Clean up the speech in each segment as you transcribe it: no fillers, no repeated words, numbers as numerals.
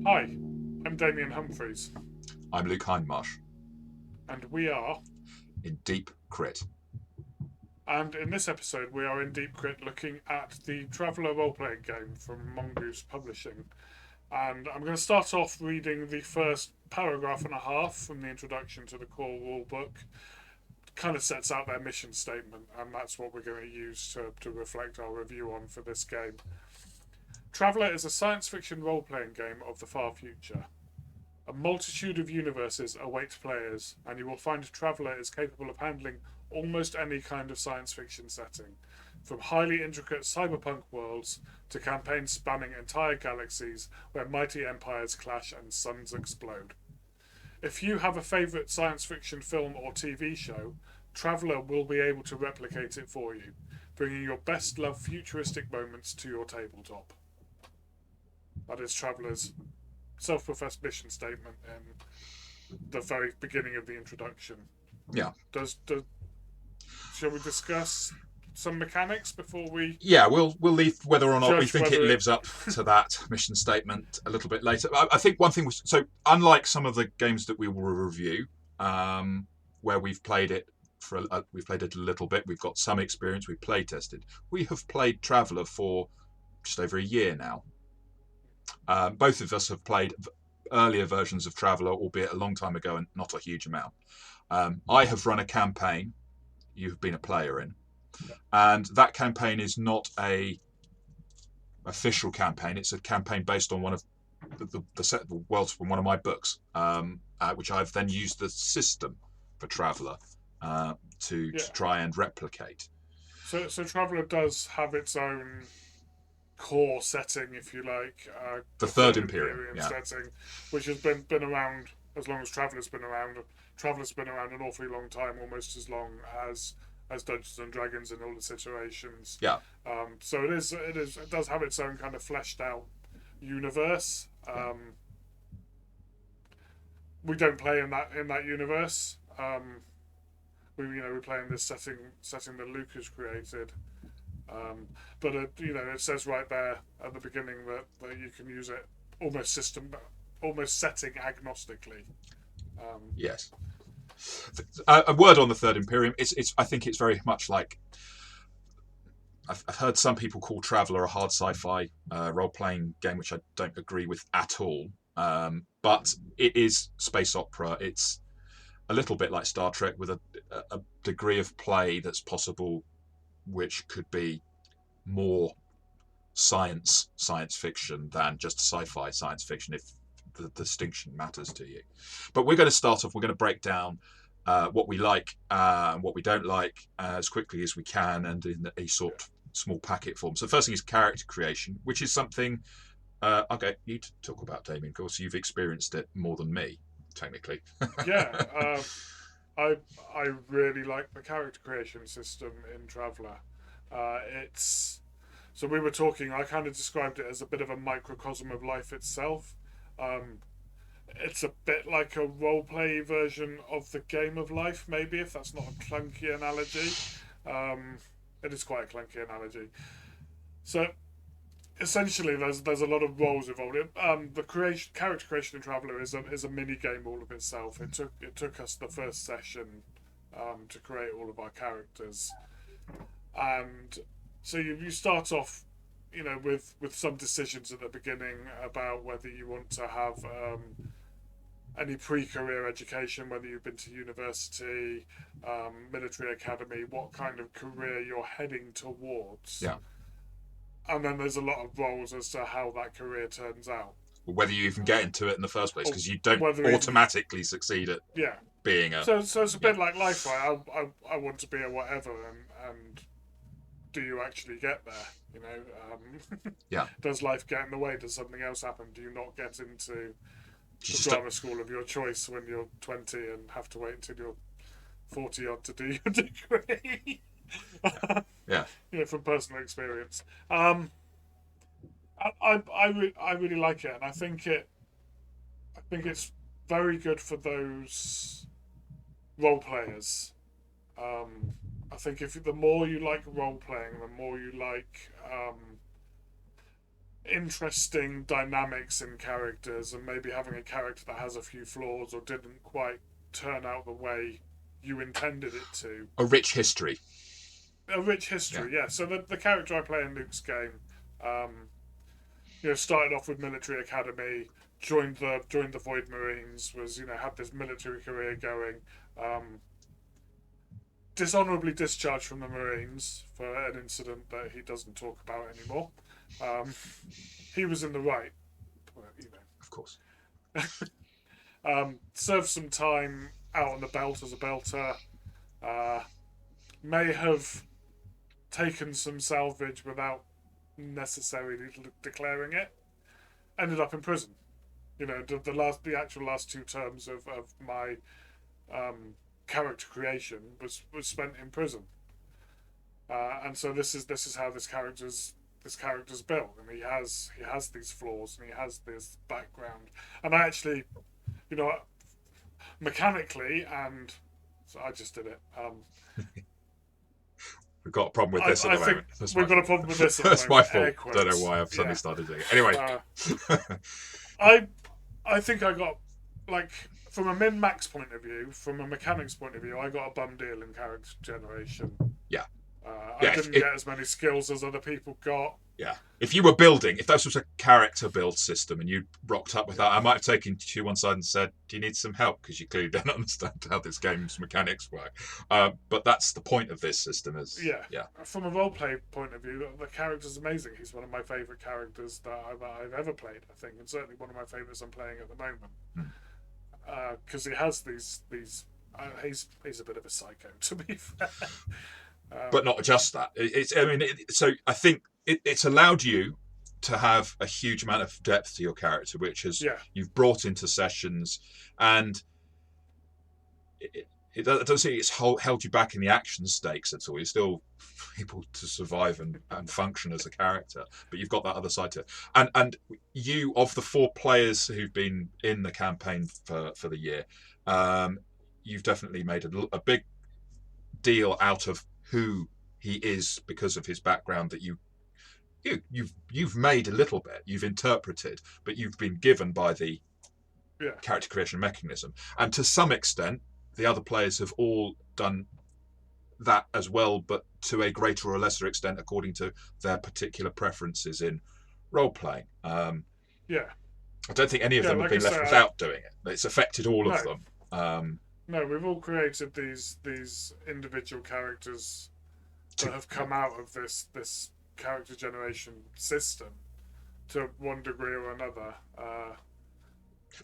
Hi, I'm Damien Humphreys, I'm Luke Hindmarsh and we are. in Deep Crit. And in this episode, we are in Deep Crit looking at the Traveller role playing game from Mongoose Publishing. And I'm going to start off reading the first paragraph and a half from the introduction to the core rulebook. Kind of sets out their mission statement, and that's what we're going to use to reflect our review on for this game. Traveller is a science fiction role playing game of the far future. A multitude of universes await players, and you will find Traveller is capable of handling almost any kind of science fiction setting, from highly intricate cyberpunk worlds to campaigns spanning entire galaxies where mighty empires clash and suns explode. If you have a favourite science fiction film or TV show, Traveller will be able to replicate it for you, bringing your best loved futuristic moments to your tabletop. That is Traveller's self-professed mission statement in the very beginning of the introduction. Yeah. Shall we discuss some mechanics before we? Yeah, we'll leave whether or not we Judge think it whether lives up to that mission statement a little bit later. I think one thing was, so unlike some of the games that we will review, where we've played it we've played it a little bit, we've got some experience, we've play tested. We have played Traveller for just over a year now. Both of us have played earlier versions of Traveller, albeit a long time ago and not a huge amount. I have run a campaign you've been a player in, and that campaign is not a official campaign. It's a campaign based on one of the set of worlds from one of my books, which I've then used the system for Traveller to try and replicate. So Traveller does have its own core setting, if you like, the Third Imperium setting, which has been around as long as Traveller's been around. Traveller's been around an awfully long time, almost as long as Dungeons and Dragons in all its iterations. Yeah. So it does have its own kind of fleshed out universe. We don't play in that universe. We play in this setting that Luke has created. But it says right there at the beginning that you can use it almost setting agnostically. Yes. A word on the Third Imperium. I think it's very much like, I've heard some people call Traveller a hard sci-fi role-playing game, which I don't agree with at all. But it is space opera. It's a little bit like Star Trek with a degree of play that's possible, which could be more science fiction than just sci-fi science fiction, if the distinction matters to you. But we're going to start off, we're going to break down what we like and what we don't like as quickly as we can, and in a sort of small packet form. So the first thing is character creation, which is something I'll get you to talk about, Damien. Of course, you've experienced it more than me, technically. I really like the character creation system in Traveller. So we were talking. I kind of described it as a bit of a microcosm of life itself. It's a bit like a roleplay version of the game of life, maybe, if that's not a clunky analogy. It is quite a clunky analogy. So essentially, there's a lot of roles involved. The character creation in Traveller is a mini game all of itself. It took us the first session to create all of our characters, and so you start off, with some decisions at the beginning about whether you want to have any pre-career education, whether you've been to university, military academy, what kind of career you're heading towards. Yeah. And then there's a lot of roles as to how that career turns out. Whether you even get into it in the first place, because you don't automatically succeed at being a... So it's a bit like life, right? I want to be a whatever, and do you actually get there? Does life get in the way? Does something else happen? Do you not get into the drama school of your choice when you're 20 and have to wait until you're 40 odd to do your degree? From personal experience. I really like it, and I think it's very good for those role players. I think the more you like role playing, the more you like interesting dynamics in characters, and maybe having a character that has a few flaws or didn't quite turn out the way you intended it to. A rich history. A rich Yeah. history, yeah. So the character I play in Luke's game, um, started off with military academy, joined the Void Marines, was had this military career going. Um, Dishonorably discharged from the Marines for an incident that he doesn't talk about anymore. Um, he was in the right, Of course. served some time out on the belt as a belter. Uh, may have taken some salvage without necessarily declaring it. Ended up in prison. The actual last 2 terms of my character creation was spent in prison. And so this is how this character's built, and he has these flaws and he has this background. And I actually, you know, mechanically, and so I just did it. We've got a problem with this at I the think moment. we've got a problem with this. At the That's moment. my Air fault. Don't know quotes. why I've suddenly Yeah. started doing it. Anyway. I think I got, like, from a min max point of view, from a mechanics point of view, I got a bum deal in character generation. Yeah. I didn't get as many skills as other people got. Yeah. If you were building, if that was a character build system and you rocked up with that, I might have taken you to one side and said, do you need some help? Because you clearly don't understand how this game's mechanics work. But that's the point of this system is... Yeah. From a roleplay point of view, the character's amazing. He's one of my favourite characters that I've ever played, I think, and certainly one of my favourites I'm playing at the moment. Because he has these he's a bit of a psycho, to be fair. But not just that. So I think it's allowed you to have a huge amount of depth to your character, which is you've brought into sessions, and it doesn't say it's held you back in the action stakes at all. You're still able to survive and function as a character, but you've got that other side to it. And you, of the 4 players who've been in the campaign for the year, you've definitely made a big deal out of who he is because of his background that you've made a little bit, you've interpreted, but you've been given by the character creation mechanism. And to some extent, the other players have all done that as well, but to a greater or lesser extent according to their particular preferences in role playing. I don't think any of them have been left without doing it. It's affected all of them. No, we've all created these individual characters that have come out of this character generation system to one degree or another.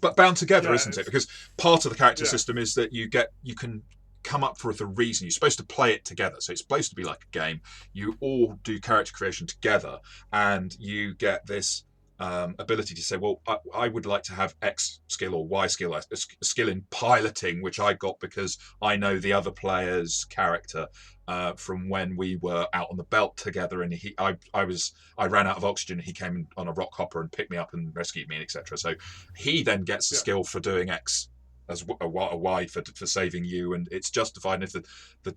But bound together, isn't it? Because part of the character system is that you can come up with a reason. You're supposed to play it together. So it's supposed to be like a game. You all do character creation together, and you get this ability to say, well, I would like to have X skill or Y skill, a skill in piloting, which I got because I know the other player's character from when we were out on the belt together, and I ran out of oxygen. He came on a rock hopper and picked me up and rescued me, etc. So he then gets a skill for doing X as a Y for saving you, and it's justified. And if the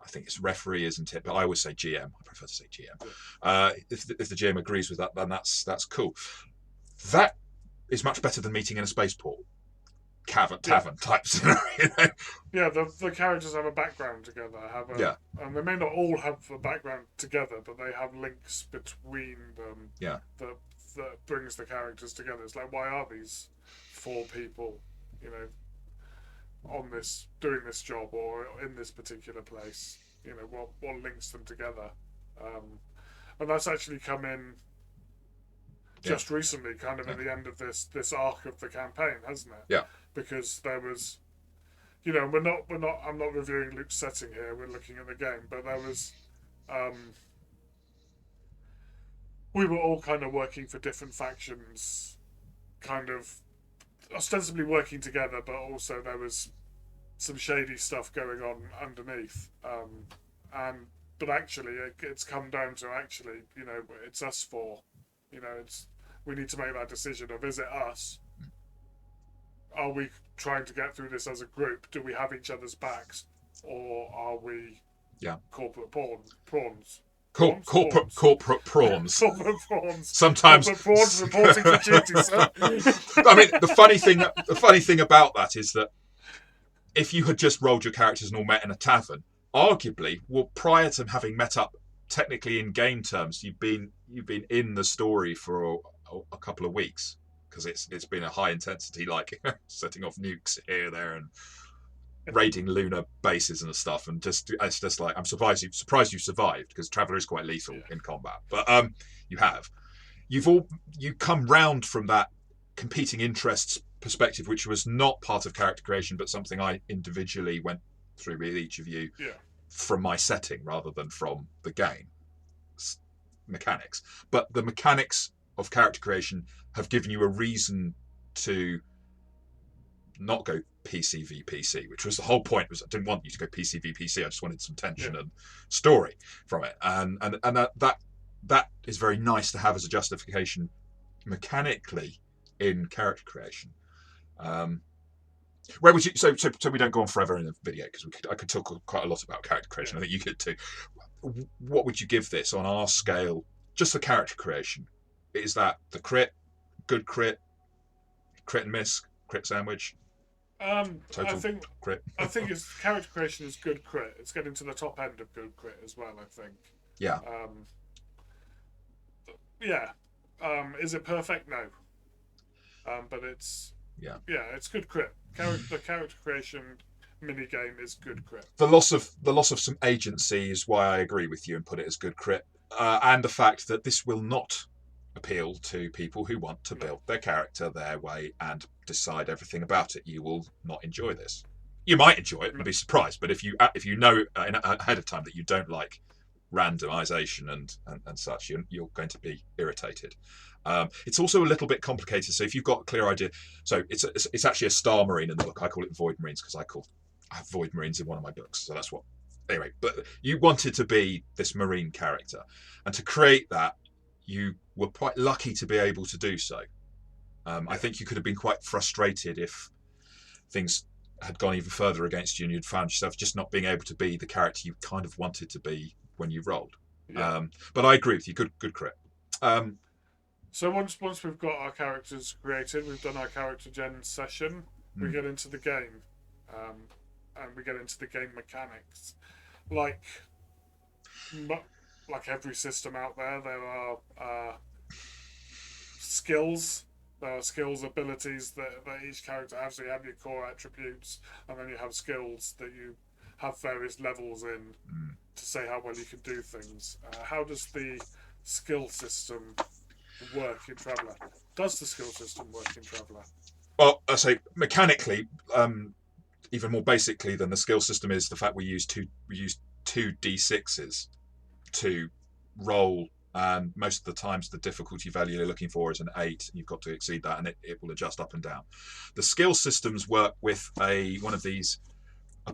I think it's referee, isn't it? But I always say GM. I prefer to say GM. If the GM agrees with that, then that's cool. That is much better than meeting in a spaceport tavern type scenario. Yeah, the characters have a background together. And they may not all have a background together, but they have links between them. Yeah. That brings the characters together. It's like, why are these 4 people, on this, doing this job or in this particular place? What links them together? And that's actually come in just recently, kind of at the end of this arc of the campaign, hasn't it? Yeah. Because there was, I'm not reviewing Luke's setting here. We're looking at the game, but there was, we were all kind of working for different factions, kind of ostensibly working together, but also there was some shady stuff going on underneath. But actually, it's come down to it's us 4. We need to make that decision of, is it us? Are we trying to get through this as a group? Do we have each other's backs, or are we corporate pawns? Prawns. Corporate prawns. Corporate prawns. Sometimes. Corporate prawns reporting for duty, sir. I mean, the funny thing about that is that if you had just rolled your characters and all met in a tavern, arguably, well, prior to having met up technically in game terms, you've been in the story for a couple of weeks, because it's been a high intensity, like setting off nukes here, there, and raiding lunar bases and stuff. And it's just like, I'm surprised you survived, because Traveller is quite lethal in combat. But you come round from that competing interests perspective, which was not part of character creation, but something I individually went through with each of you from my setting rather than from the game mechanics. But the mechanics of character creation have given you a reason to not go PC v PC, which was the whole point. Was I didn't want you to go PC v PC. I just wanted some tension and story from it, and that is very nice to have as a justification mechanically in character creation. Where would you? So we don't go on forever in the video, because I could talk quite a lot about character creation. I think you could too. What would you give this on our scale, just for character creation? Is that the crit, good crit and miss, crit sandwich? Total crit. I think it's character creation is good crit. It's getting to the top end of good crit as well, I think. Yeah. Is it perfect? No. But it's it's good crit. The character creation mini game is good crit. The loss of some agency is why I agree with you and put it as good crit, and the fact that this will not appeal to people who want to build their character their way and decide everything about it. You will not enjoy this. You might enjoy it and be surprised, but if you know ahead of time that you don't like randomization and such, you're going to be irritated. It's also a little bit complicated. So if you've got a clear idea, so it's actually a Star Marine in the book. I call it Void Marines because I have Void Marines in one of my books. So that's what. Anyway, but you wanted to be this Marine character, and to create that, you were quite lucky to be able to do so. I think you could have been quite frustrated if things had gone even further against you and you'd found yourself just not being able to be the character you kind of wanted to be when you rolled. But I agree with you. Good crit. So once we've got our characters created, we've done our character gen session, we get into the game. And we get into the game mechanics. Like every system out there are skills. There are skills, abilities that each character has. So you have your core attributes, and then you have skills that you have various levels in to say how well you can do things. How does the skill system work in Traveller? Does the skill system work in Traveller? Well, I say mechanically, even more basically than the skill system is the fact we use two d6s to roll, and most of the times the difficulty value you're looking for is an 8. You've got to exceed that, and it will adjust up and down. The skill systems work with a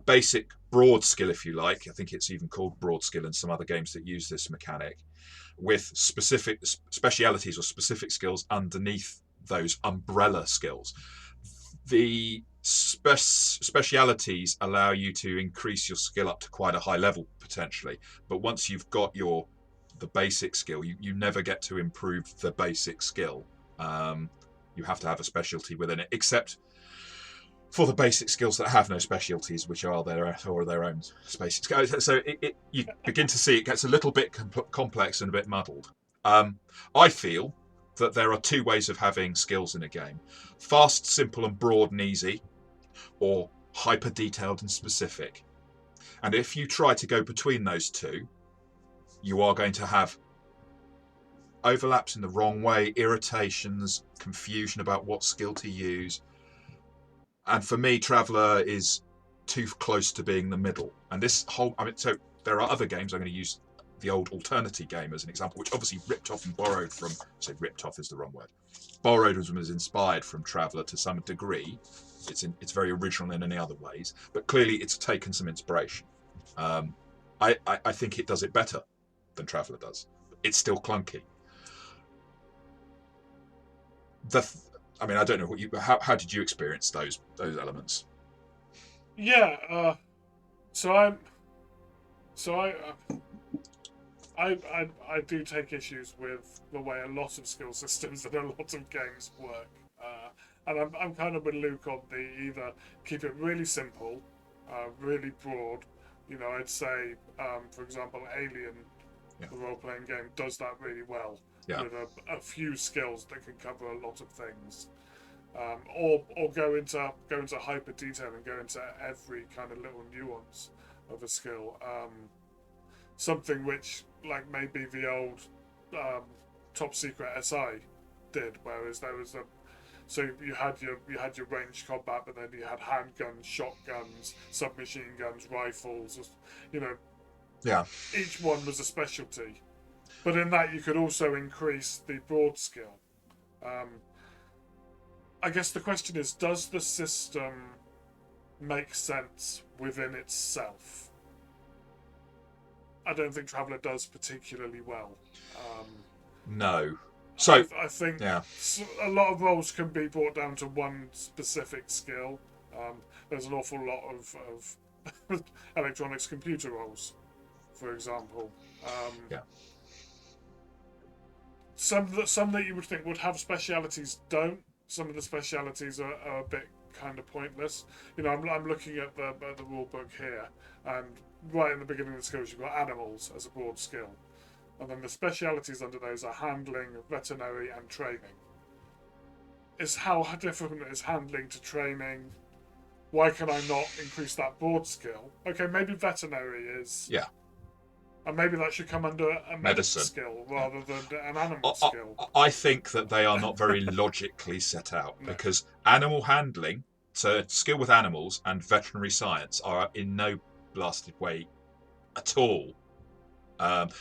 basic broad skill, if you like. I think it's even called broad skill in some other games that use this mechanic, with specific specialities or specific skills underneath those umbrella skills. The specialities allow you to increase your skill up to quite a high level potentially, but once you've got the basic skill, you never get to improve the basic skill. You have to have a specialty within it, except for the basic skills that have no specialties, which are their own spaces. So you begin to see it gets a little bit complex and a bit muddled. I feel that there are two ways of having skills in a game: fast, simple, and broad and easy, or hyper detailed and specific. And if you try to go between those two, you are going to have overlaps in the wrong way, irritations, confusion about what skill to use. And for me, Traveller is too close to being the middle. And so there are other games. I'm going to use the old Alternity game as an example, which obviously ripped off and borrowed from. Say ripped off is the wrong word. Borrowed was inspired from Traveller to some degree. It's very original in any other ways, but clearly it's taken some inspiration. I think it does it better than Traveller does. It's still clunky. I don't know how did you experience those elements? Yeah. So I do take issues with the way a lot of skill systems and a lot of games work. And I'm kind of with Luke on the either keep it really simple, really broad. I'd say, for example, Alien, Yeah. the role playing game, does that really well Yeah. with a few skills that can cover a lot of things. Or go into hyper detail and go into every kind of little nuance of a skill. Something which like maybe the old top secret SI did, whereas there was so you had your ranged combat, but then you had handguns, shotguns, submachine guns, rifles. Yeah. Each one was a specialty, but in that you could also increase the broad skill. I guess the question is, does the system make sense within itself? I don't think Traveller does particularly well. No. So I think yeah. a lot of roles can be brought down to one specific skill. There's an awful lot of electronics computer roles, for example. Yeah. Some that you would think would have specialities don't. Some of the specialities are a bit kind of pointless. I'm looking at the rule book here, and right in the beginning of the skills, you've got animals as a broad skill. And then the specialities under those are handling, veterinary, and training. How different is handling to training? Why can I not increase that broad skill? Okay, maybe veterinary is. Yeah. And maybe that should come under a Medicine skill rather than an animal skill. I think that they are not very logically set out because animal handling, so skill with animals, and veterinary science are in no blasted way at all.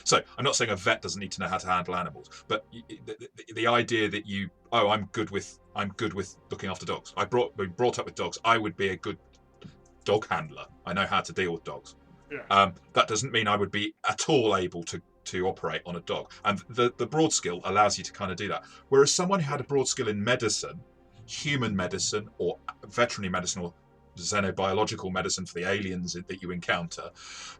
So I'm not saying a vet doesn't need to know how to handle animals, but the idea that I'm good with looking after dogs. Been brought up with dogs. I would be a good dog handler. I know how to deal with dogs. Yeah. That doesn't mean I would be at all able to operate on a dog. And the broad skill allows you to kind of do that. Whereas someone who had a broad skill in medicine, human medicine, or veterinary medicine, or xenobiological medicine for the aliens that you encounter,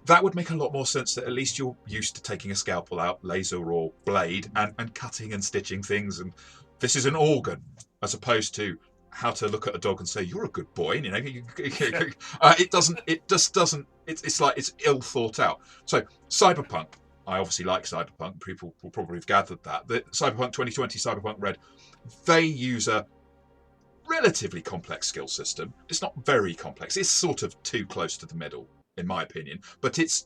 that would make a lot more sense, that at least you're used to taking a scalpel out, laser or blade, and cutting and stitching things. And this is an organ, as opposed to how to look at a dog and say you're a good boy. It just doesn't. It's like it's ill thought out. So Cyberpunk, I obviously like Cyberpunk. People will probably have gathered that. The Cyberpunk 2020, Cyberpunk Red, they use a relatively complex skill system. It's not very complex. It's sort of too close to the middle, in my opinion. But it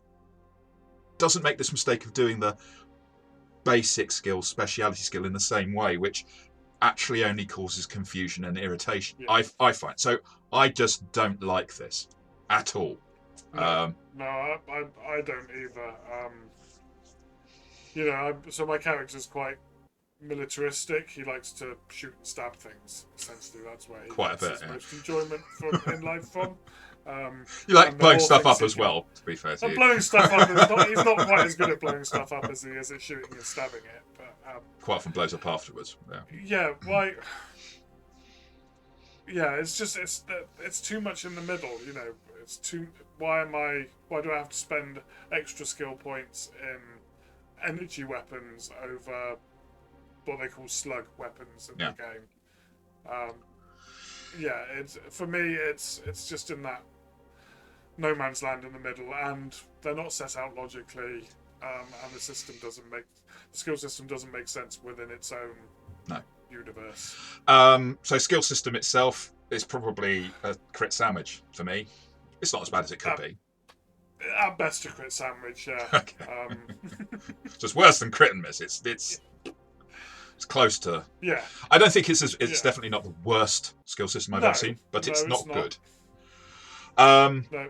doesn't make this mistake of doing the basic skill, speciality skill in the same way, which actually only causes confusion and irritation. Yeah. I find. So I just don't like this at all. No, I don't either. So my character's quite militaristic. He likes to shoot and stab things. Essentially, that's where he gets his most enjoyment in life from. You like blowing stuff up as well, to be fair to you. Blowing stuff up, he's not quite as good at blowing stuff up as he is at shooting and stabbing it. But quite often blows up afterwards. Yeah. Why? Yeah, it's just it's too much in the middle. It's too. Why do I have to spend extra skill points in energy weapons over what they call slug weapons in the game? For me, it's just in that no man's land in the middle, and they're not set out logically, and the skill system doesn't make sense within its own universe. So skill system itself is probably a crit sandwich for me. It's not as bad as it could be. At best, a crit sandwich. Yeah. Okay. So it's worse than crit and miss. It's close to. Yeah. I don't think it's definitely not the worst skill system I've ever seen, but it's not good. No.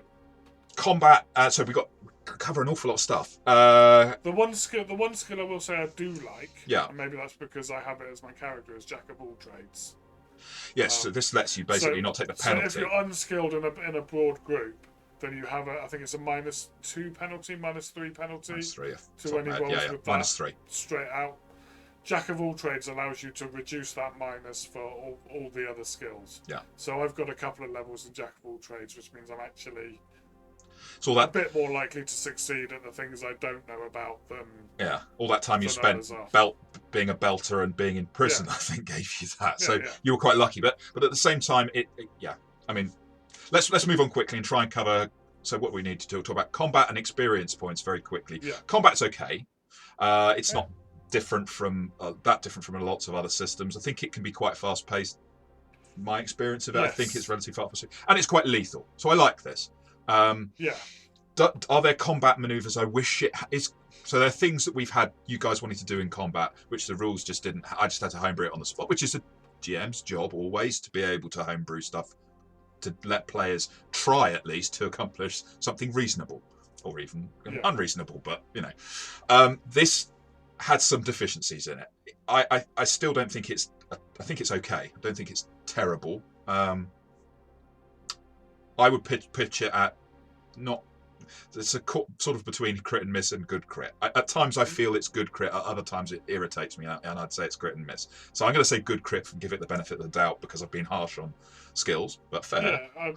Combat. So we cover an awful lot of stuff. The one skill I will say I do like. Yeah. And maybe that's because I have it as my character, is Jack of all trades. Yes. So this lets you basically not take the penalty. So if you're unskilled in a broad group, then you have I think it's a -2 penalty, -3 penalty. -3 to any rolls with that. -3. Straight out. Jack of all trades allows you to reduce that minus for all the other skills. Yeah. So I've got a couple of levels in Jack of all trades, which means I'm actually It's all a that, bit more likely to succeed at the things I don't know about all that time you than spent others are. being a belter and being in prison, Yeah, I think gave you that. yeah, So yeah. you were quite lucky. But at the same time, yeah. I mean, let's move on quickly and try and cover. So what we need to do, talk about combat and experience points very quickly. Yeah. Combat's okay. It's Yeah. not different from that different from lots of other systems. I think it can be quite fast paced. My experience of it, I think it's Yes. relatively fast paced, and it's quite lethal. So I like this. Yeah. Are there combat maneuvers I wish it is? So there are things that we've had you guys wanted to do in combat, which the rules just didn't. I just had to homebrew it on the spot, which is a GM's job always to be able to homebrew stuff to let players try at least to accomplish something reasonable or even unreasonable. But this had some deficiencies in it. I still don't think it's. I think it's okay. I don't think it's terrible. I would pitch it at not. It's a sort of between crit and miss and good crit. At times I feel it's good crit. At other times it irritates me, and I'd say it's crit and miss. So I'm going to say good crit and give it the benefit of the doubt because I've been harsh on skills, but fair. Yeah.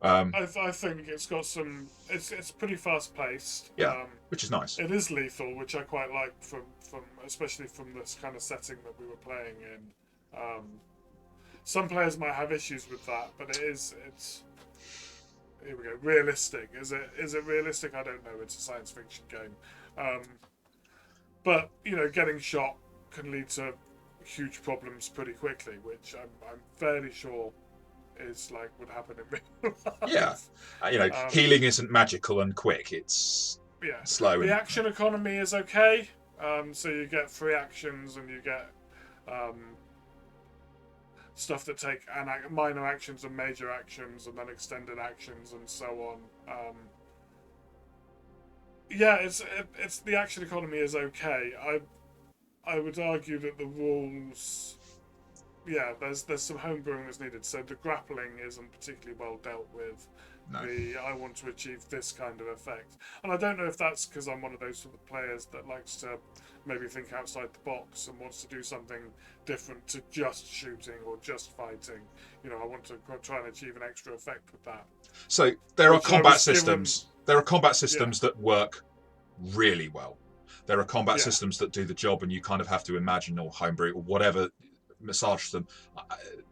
I think it's got some. It's pretty fast paced. Yeah, which is nice. It is lethal, which I quite like from especially from this kind of setting that we were playing in. Some players might have issues with that, but it's. Here we go. Realistic. Is it realistic? I don't know. It's a science fiction game. But getting shot can lead to huge problems pretty quickly, which I'm fairly sure is like would happen in real life. Yeah. Healing isn't magical and quick. It's slow. The action economy is okay. So you get free actions and you get stuff that take minor actions and major actions and then extended actions and so on. It's the action economy is okay. I would argue that the rules, there's some homebrewing that's needed. So the grappling isn't particularly well dealt with. No. I want to achieve this kind of effect, and I don't know if that's because I'm one of those sort of players that likes to maybe think outside the box and wants to do something different to just shooting or just fighting. I want to try and achieve an extra effect with that. So there are combat systems. There are combat systems that work really well. There are combat systems that do the job, and you kind of have to imagine or homebrew or whatever, massage them.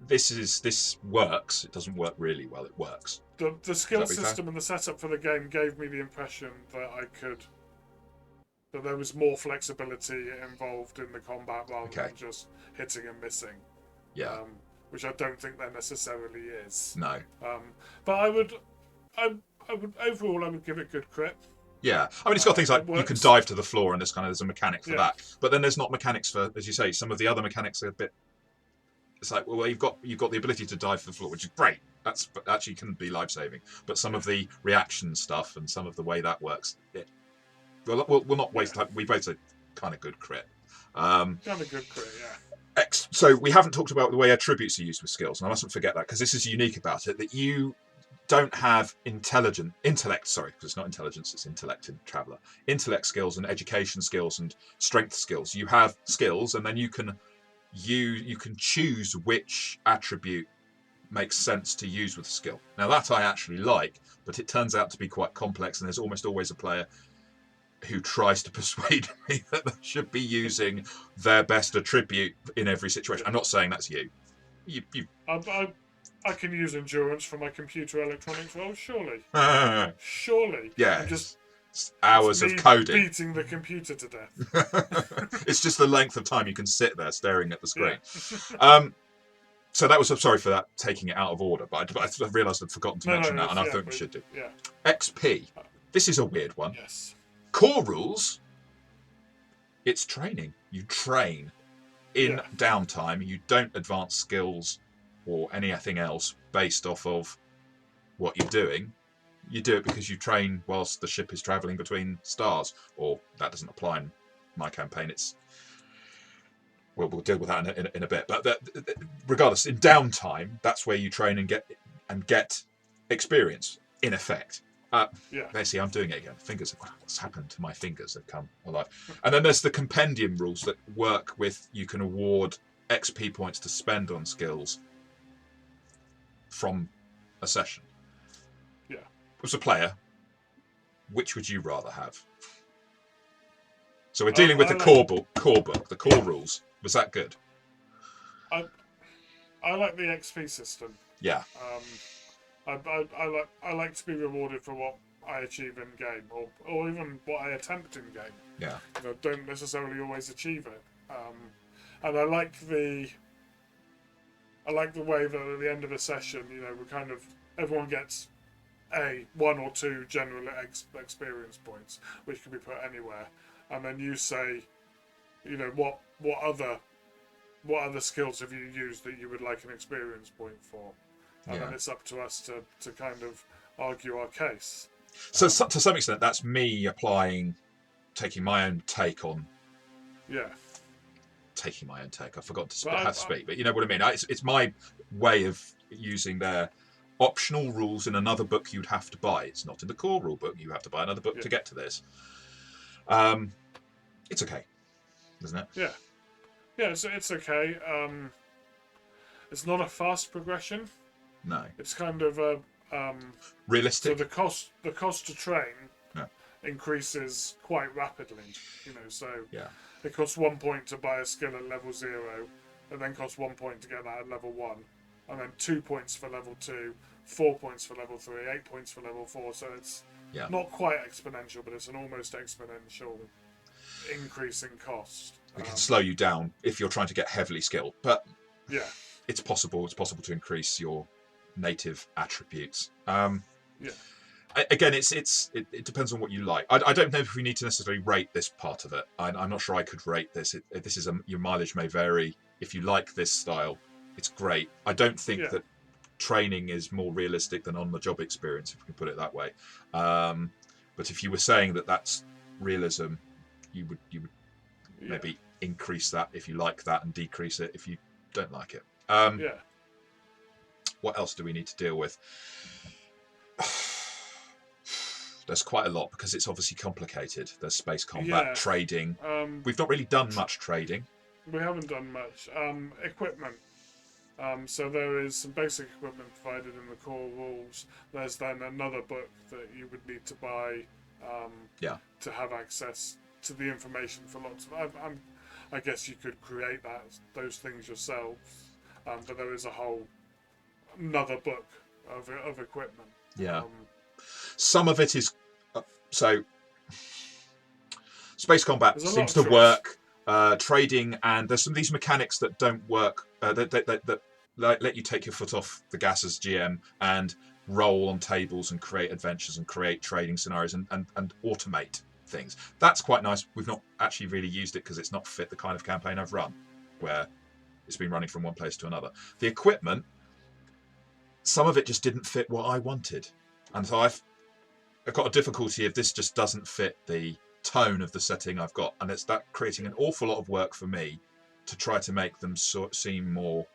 This works. It doesn't work really well. It works. The skill system and the setup for the game gave me the impression that there was more flexibility involved in the combat rather than just hitting and missing. Yeah. Which I don't think there necessarily is. No. But I would overall I would give it good crit. Yeah, I mean it's got things like you can dive to the floor and there's a mechanic for that, but then there's not mechanics for, as you say, some of the other mechanics are a bit. It's like, well, you've got the ability to dive to the floor, which is great. That's actually can be life saving. But some of the reaction stuff and some of the way that works, we'll not waste time. We both say kind of good crit. Kind of good crit, yeah. So we haven't talked about the way attributes are used with skills, and I mustn't forget that because this is unique about it, that you don't have intellect, sorry, because it's not intelligence, it's intellect in Traveller. Intellect skills and education skills and strength skills. You have skills, and then you can choose which attribute makes sense to use with a skill. Now that I actually like, but it turns out to be quite complex, and there's almost always a player who tries to persuade me that they should be using their best attribute in every situation. I'm not saying that's you. I can use endurance for my computer electronics role, surely. Surely. Yeah. Just hours of coding. Beating the computer to death. It's just the length of time you can sit there staring at the screen. Yeah. So that was, I'm sorry for that, taking it out of order, but I realised I'd forgotten to mention that, and I thought we should do. Yeah. XP. This is a weird one. Yes. Core rules. It's training. You train in downtime. You don't advance skills or anything else based off of what you're doing. You do it because you train whilst the ship is travelling between stars. Or that doesn't apply in my campaign. We'll deal with that in a bit. But regardless, in downtime, that's where you train and get experience, in effect. There, see, I'm doing it again. Fingers, what's happened to my fingers? They've come alive. And then there's the compendium rules that work with, you can award XP points to spend on skills from a session. Yeah. As a player, which would you rather have? So we're dealing with I the like, core book, the core rules. Was that good? I I like the XP system. Yeah, I like to be rewarded for what I achieve in game, or even what I attempt in game. yeah, Don't necessarily always achieve it. And I like the way that at the end of a session, we kind of everyone gets one or two general experience points, which can be put anywhere, and then you say, what other skills have you used that you would like an experience point for, and yeah. then it's up to us to kind of argue our case. So to some extent, that's me taking my own take on Yeah, taking my own take. I forgot to but how to speak, but you know what I mean. It's my way of using their optional rules in another book you'd have to buy. It's not in the core rule book. You have to buy another book yeah, to get to this. It's okay, isn't it? yeah, yeah. It's okay. It's not a fast progression. No. It's kind of a so Realistic? the cost to train No. increases quite rapidly. So Yeah. it costs 1 point to buy a skill at level 0, and then costs 1 point to get that at level 1, and then 2 points for level 2, 4 points for level 3, 8 points for level 4. So it's Yeah. not quite exponential, but it's an almost exponential increase in cost. It can slow you down if you're trying to get heavily skilled, but Yeah, it's possible. It's possible to increase your native attributes. yeah, Again, it depends on what you like. I don't know if we need to necessarily rate this part of it. I'm not sure I could rate this. This is your mileage may vary. If you like this style, it's great. I don't think yeah, that training is more realistic than on the job experience, if we can put it that way. But if you were saying that that's realism, you would yeah. maybe increase that if you like that and decrease it if you don't like it. Yeah. What else do we need to deal with? There's quite a lot because it's obviously complicated. There's space combat, Yeah. trading. We've not really done much trading. We haven't done much. Equipment. So there is some basic equipment provided in the core rules. There's then another book that you would need to buy Yeah. to have access to the information for lots of. I guess you could create those things yourselves, but there is a whole another book of equipment. Yeah. Some of it is so space combat There's a lot seems of to choice. work. Trading, and there's some of these mechanics that don't work. That let you take your foot off the gas as GM and roll on tables and create adventures and create trading scenarios and automate things. That's quite nice. We've not actually really used it because it's not fit the kind of campaign I've run, where it's been running from one place to another. The equipment, some of it just didn't fit what I wanted, and so I've got a difficulty if this just doesn't fit the tone of the setting I've got, and it's that creating an awful lot of work for me to try to make them seem more.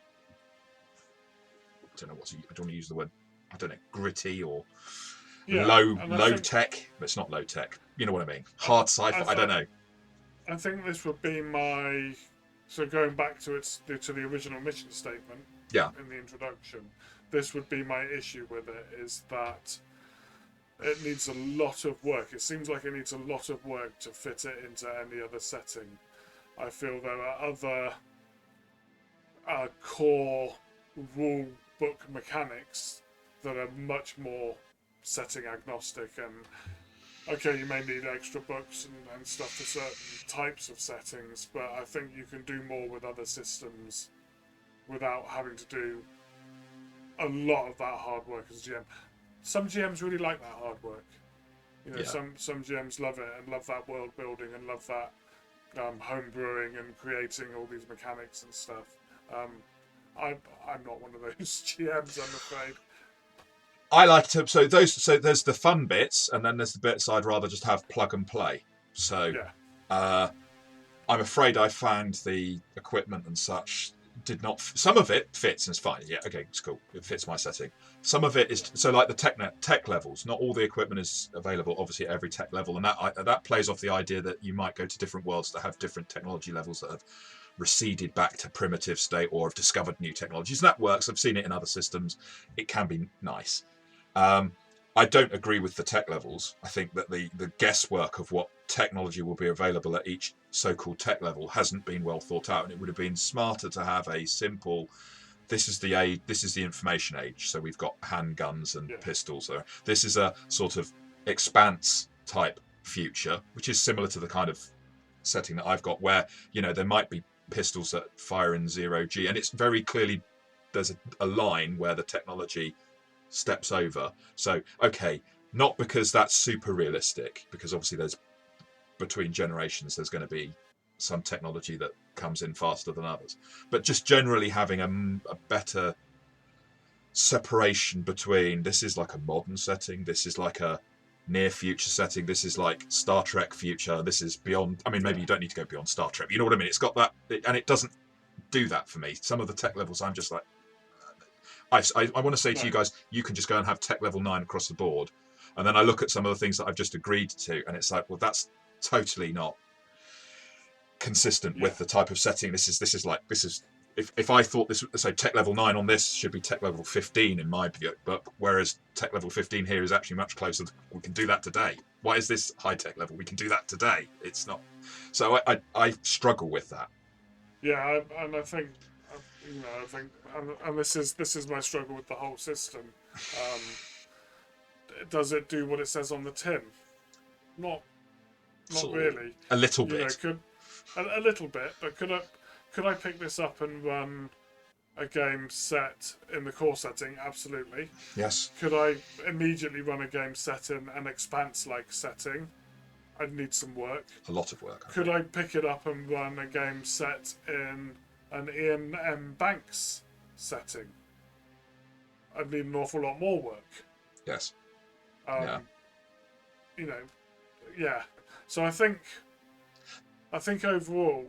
I don't want to use the word. I don't know, gritty or low tech. But it's not low tech. You know what I mean? Hard sci-fi. I don't know. I think this would be my. So going back to the original mission statement. Yeah. In the introduction, this would be my issue with it, is that it needs a lot of work. It seems like it needs a lot of work to fit it into any other setting. I feel there are other core rule book mechanics that are much more setting agnostic, and okay, you may need extra books and stuff for certain types of settings, but I think you can do more with other systems without having to do a lot of that hard work as a GM. Some GMs really like that hard work. Yeah. Some GMs love it and love that world building and love that home brewing and creating all these mechanics and stuff. I'm not one of those GMs, I'm afraid. I like to. So there's the fun bits, and then there's the bits I'd rather just have plug and play. So Yeah. I'm afraid I found the equipment and such did not. Some of it fits and it's fine. Yeah, okay, it's cool. It fits my setting. Some of it is so like the tech levels. Not all the equipment is available, obviously, at every tech level, and that plays off the idea that you might go to different worlds that have different technology levels that have receded back to primitive state or have discovered new technologies. And that works. I've seen it in other systems. It can be nice. I I don't agree with the tech levels. I think that the guesswork of what technology will be available at each so-called tech level hasn't been well thought out, and it would have been smarter to have a simple. This is the age. This is the information age. So we've got handguns and pistols. So this is a sort of expanse type future, which is similar to the kind of setting that I've got, where there might be pistols that fire in 0G, and it's very clearly there's a line where the technology steps over. So okay, not because that's super realistic, because obviously there's between generations there's going to be some technology that comes in faster than others, but just generally having a better separation between this is like a modern setting, this is like a near future setting, this is like Star Trek future, this is beyond. I mean, maybe you don't need to go beyond Star Trek, you know what I mean? It's got that, and it doesn't do that for me. Some of the tech levels I'm just like, I want to say to you guys, you can just go and have tech level 9 across the board, and then I look at some of the things that I've just agreed to, and it's like, well, that's totally not consistent with the type of setting. This is if I thought this, so tech level 9 on this should be tech level 15 in my view, but whereas tech level 15 here is actually much closer. We can do that today. Why is this high tech level? We can do that today. It's not. So I struggle with that. Yeah, and I think, and this is my struggle with the whole system. Does it do what it says on the tin? Not really. A little bit. A little bit, but could I pick this up and run a game set in the core setting? Absolutely. Yes. Could I immediately run a game set in an expanse-like setting? I'd need some work. A lot of work. Could I pick it up and run a game set in an Ian M. Banks setting? I'd need an awful lot more work. Yes. Yeah. So I think overall,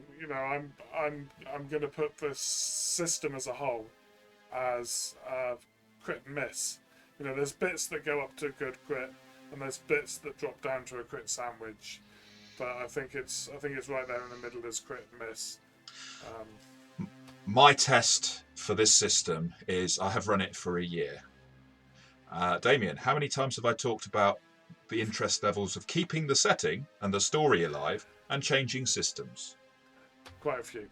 I'm going to put the system as a whole as crit and miss. There's bits that go up to good crit, and there's bits that drop down to a crit sandwich. But I think it's right there in the middle as crit and miss. My test for this system is I have run it for a year. Damien, how many times have I talked about the interest levels of keeping the setting and the story alive and changing systems? Quite a few,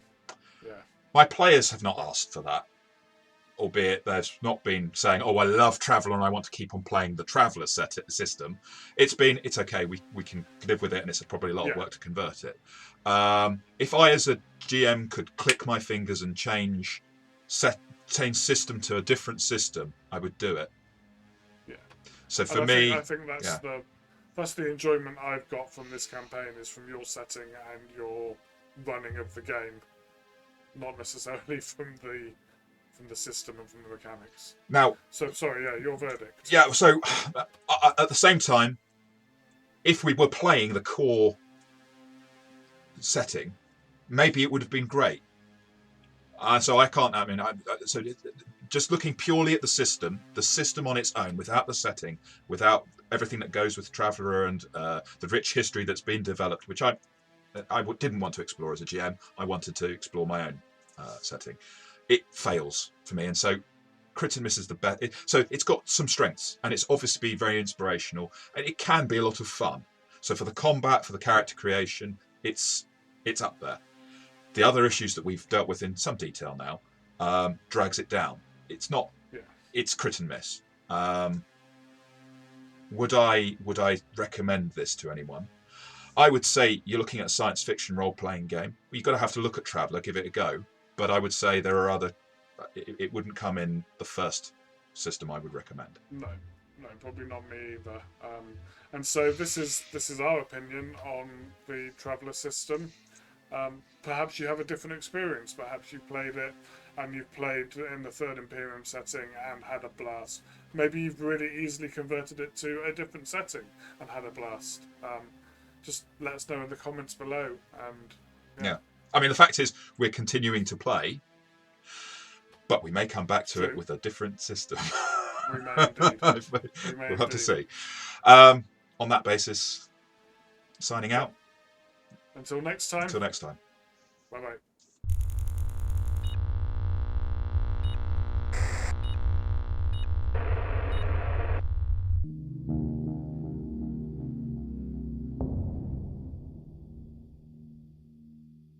yeah. My players have not asked for that, albeit they've not been saying, oh, I love Traveller and I want to keep on playing the Traveller system. It's okay, we can live with it, and it's probably a lot of work to convert it. If I as a GM could click my fingers and change system to a different system, I would do it. Yeah. So for me, I think that's the enjoyment I've got from this campaign, is from your setting and your running of the game, not necessarily from the system and from the mechanics. Now, so sorry, your verdict. Yeah, so at the same time, if we were playing the core setting, maybe it would have been great. So I can't. I mean, so just looking purely at the system on its own, without the setting, without everything that goes with Traveller and the rich history that's been developed, which I didn't want to explore as a GM. I wanted to explore my own setting. It fails for me, and so crit and miss is the best. So it's got some strengths, and it's obviously very inspirational, and it can be a lot of fun. So for the combat, for the character creation, it's up there. The other issues that we've dealt with in some detail now drags it down. It's not. Yeah. It's crit and miss. Would I recommend this to anyone? I would say you're looking at a science fiction role-playing game. You've got to have to look at Traveller, give it a go. But I would say there are other. It wouldn't come in the first system I would recommend. No, probably not me either. And so this is our opinion on the Traveller system. Perhaps you have a different experience. Perhaps you played it and you've played in the Third Imperium setting and had a blast. Maybe you've really easily converted it to a different setting and had a blast. Just let us know in the comments below. And yeah. I mean, the fact is, we're continuing to play, but we may come back to it with a different system. We may indeed. We'll have to see. On that basis, signing out. Until next time. Until next time. Bye-bye.